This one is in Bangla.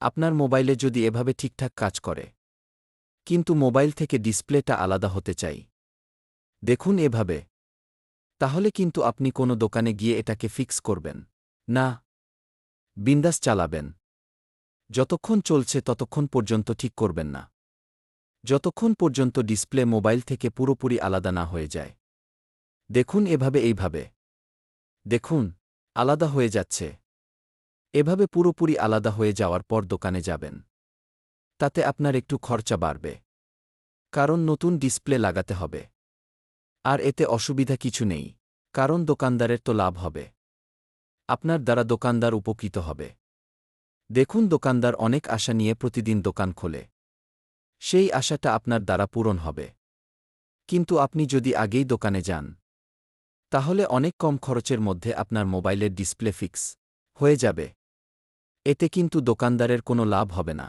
আপনার মোবাইলে যদি এভাবে ঠিকঠাক কাজ করে, কিন্তু মোবাইল থেকে ডিসপ্লেটা আলাদা হতে চাই, দেখুন এভাবে, তাহলে কিন্তু আপনি কোনো দোকানে গিয়ে এটাকে ফিক্স করবেন না, বিন্দাস চালাবেন। যতক্ষণ চলছে ততক্ষণ পর্যন্ত ঠিক করবেন না, যতক্ষণ পর্যন্ত ডিসপ্লে মোবাইল থেকে পুরোপুরি আলাদা না হয়ে যায়। দেখুন এভাবে, এইভাবে দেখুন, আলাদা হয়ে যাচ্ছে। এভাবে পুরোপুরি আলাদা হয়ে যাওয়ার পর দোকানে যাবেন। তাতে আপনার একটু খরচা বাড়বে, কারণ নতুন ডিসপ্লে লাগাতে হবে। আর এতে অসুবিধা কিছু নেই, কারণ দোকানদারের তো লাভ হবে। আপনার দ্বারা দোকানদার উপকৃত হবে। দেখুন, দোকানদার অনেক আশা নিয়ে প্রতিদিন দোকান খোলে। সেই আশাটা আপনার দ্বারা পূরণ হবে। কিন্তু আপনি যদি আগেই দোকানে যান, তাহলে অনেক কম খরচের মধ্যে আপনার মোবাইলের ডিসপ্লে ফিক্স হয়ে যাবে। এতে কিন্তু দোকানদারের কোনো লাভ হবে না।